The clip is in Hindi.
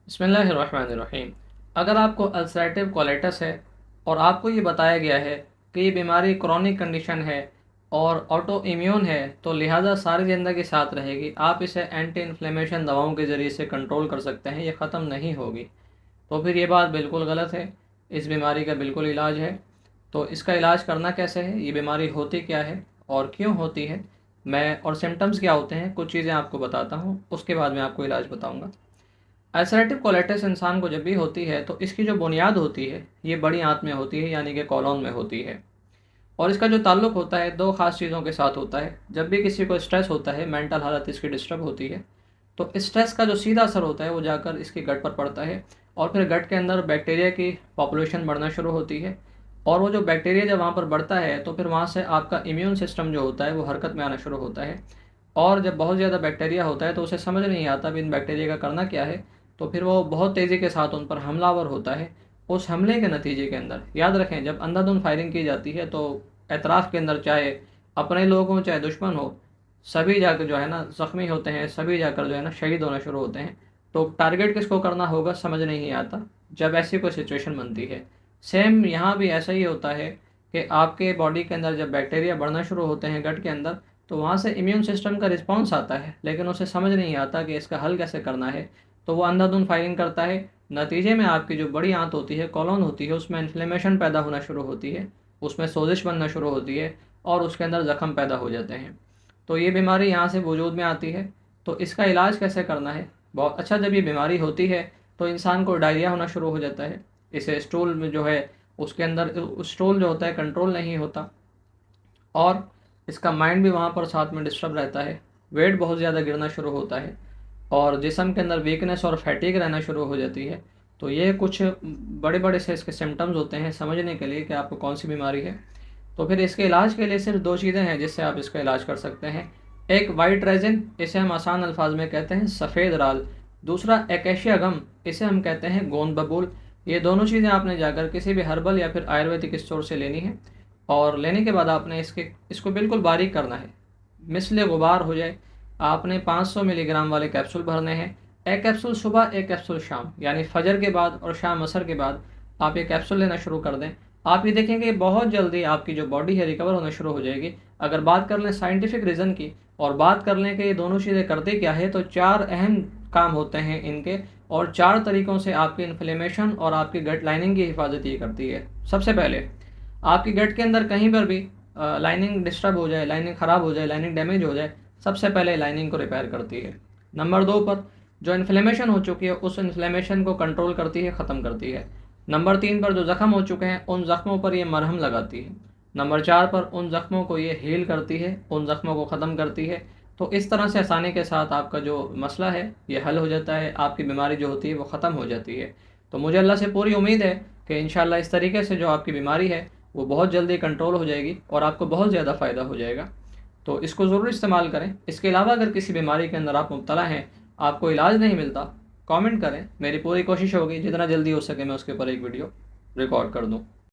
बिस्मिल्लाहिर्रहमानिर्रहीम। अगर आपको अल्सरेटिव कोलाइटिस है और आपको ये बताया गया है कि ये बीमारी क्रॉनिक कंडीशन है और ऑटो इम्यून है, तो लिहाजा सारी ज़िंदगी साथ रहेगी, आप इसे एंटी इन्फ्लेमेशन दवाओं के ज़रिए से कंट्रोल कर सकते हैं, ये ख़त्म नहीं होगी, तो फिर ये बात बिल्कुल गलत है। इस बीमारी का बिल्कुल इलाज है। तो इसका इलाज करना कैसे है, ये बीमारी होती क्या है और क्यों होती है, मैं और सिम्टम्स क्या होते हैं, कुछ चीज़ें आपको बताता हूँ, उसके बाद मैं आपको इलाज बताऊँगा। अल्सरेटिव कोलाइटिस इंसान को जब भी होती है तो इसकी जो बुनियाद होती है ये बड़ी आंत में होती है, यानी कि कॉलोन में होती है। और इसका जो ताल्लुक होता है दो खास चीज़ों के साथ होता है। जब भी किसी को स्ट्रेस होता है, मेंटल हालत इसकी डिस्टर्ब होती है, तो स्ट्रेस का जो सीधा असर होता है वो जाकर इसकी गट पर पड़ता है और फिर गट के अंदर बैक्टीरिया की पॉपुलेशन बढ़ना शुरू होती है। और वो जो बैक्टीरिया जब वहाँ पर बढ़ता है तो फिर वहाँ से आपका इम्यून सिस्टम जो होता है वो हरकत में आना शुरू होता है। और जब बहुत ज़्यादा बैक्टीरिया होता है तो उसे समझ नहीं आता भी इन बैक्टीरिया का करना क्या है, तो फिर वो बहुत तेज़ी के साथ उन पर हमलावर होता है। उस हमले के नतीजे के अंदर याद रखें, जब अंधाधुंध फायरिंग की जाती है तो एतराफ़ के अंदर चाहे अपने लोग हों चाहे दुश्मन हो, सभी जाकर जो है ना ज़ख्मी होते हैं, सभी जाकर जो है ना शहीद होना शुरू होते हैं। तो टारगेट किसको करना होगा समझ नहीं आता जब ऐसी कोई सिचुएशन बनती है। सेम यहाँ भी ऐसा ही होता है कि आपके बॉडी के अंदर जब बैक्टीरिया बढ़ना शुरू होते हैं गट के अंदर, तो वहाँ से इम्यून सिस्टम का रिस्पॉन्स आता है, लेकिन उसे समझ नहीं आता कि इसका हल कैसे करना है। तो वो अंधाधुंध फायरिंग करता है। नतीजे में आपकी जो बड़ी आंत होती है, कॉलोन होती है, उसमें इन्फ्लेमेशन पैदा होना शुरू होती है, उसमें सोजिश बनना शुरू होती है और उसके अंदर ज़ख्म पैदा हो जाते हैं। तो ये बीमारी यहाँ से वजूद में आती है। तो इसका इलाज कैसे करना है, बहुत अच्छा। जब ये बीमारी होती है तो इंसान को डायरिया होना शुरू हो जाता है। इसे स्टूल में जो है उसके अंदर स्टूल जो होता है कंट्रोल नहीं होता और इसका माइंड भी वहाँ पर साथ में डिस्टर्ब रहता है। वेट बहुत ज़्यादा गिरना शुरू होता है और जिस्म के अंदर वीकनेस और फैटिग रहना शुरू हो जाती है। तो ये कुछ बड़े बड़े से इसके सिम्टम्स होते हैं समझने के लिए कि आपको कौन सी बीमारी है। तो फिर इसके इलाज के लिए सिर्फ दो चीज़ें हैं जिससे आप इसका इलाज कर सकते हैं। एक वाइट रेजिन, इसे हम आसान अल्फाज में कहते हैं सफ़ेद राल। दूसरा एकेशिया गम, इसे हम कहते हैं गोंद बबूल। ये दोनों चीज़ें आपने जाकर किसी भी हर्बल या फिर आयुर्वेदिक स्टोर से लेनी है और लेने के बाद आपने इसको बिल्कुल बारीक करना है, मिसले गुबार हो जाए। आपने 500 मिलीग्राम वाले कैप्सूल भरने हैं। एक कैप्सूल सुबह, एक कैप्सूल शाम, यानी फजर के बाद और शाम असर के बाद आप ये कैप्सूल लेना शुरू कर दें। आप ये देखेंगे बहुत जल्दी आपकी जो बॉडी है रिकवर होना शुरू हो जाएगी। अगर बात कर लें साइंटिफिक रीज़न की और बात कर लें कि ये दोनों चीज़ें करते क्या है, तो चार अहम काम होते हैं इनके और चार तरीक़ों से आपकी इन्फ्लेमेशन और आपकी गट लाइनिंग की हिफाजत ये करती है। सबसे पहले आपकी गट के अंदर कहीं पर भी लाइनिंग डिस्टर्ब हो जाए, लाइनिंग ख़राब हो जाए, लाइनिंग डैमेज हो जाए, सबसे पहले लाइनिंग को रिपेयर करती है। नंबर 2 पर जो इन्फ्लेमेशन हो चुकी है उस इन्फ्लेमेशन को कंट्रोल करती है, ख़त्म करती है। नंबर 3 पर जो ज़ख्म हो चुके हैं उन ज़ख्मों पर ये मरहम लगाती है। नंबर 4 पर उन ज़ख्मों को ये हील करती है, उन ज़ख्मों को ख़त्म करती है। तो इस तरह से आसानी के साथ आपका जो मसला है ये हल हो जाता है, आपकी बीमारी जो होती है वो ख़त्म हो जाती है। तो मुझे अल्लाह से पूरी उम्मीद है कि इंशाअल्लाह इस तरीके से जो आपकी बीमारी है वो बहुत जल्दी कंट्रोल हो जाएगी और आपको बहुत ज़्यादा फ़ायदा हो जाएगा। तो इसको ज़रूर इस्तेमाल करें। इसके अलावा अगर किसी बीमारी के अंदर आप मुब्तला हैं, आपको इलाज नहीं मिलता, कमेंट करें। मेरी पूरी कोशिश होगी जितना जल्दी हो सके मैं उसके ऊपर एक वीडियो रिकॉर्ड कर दूँ।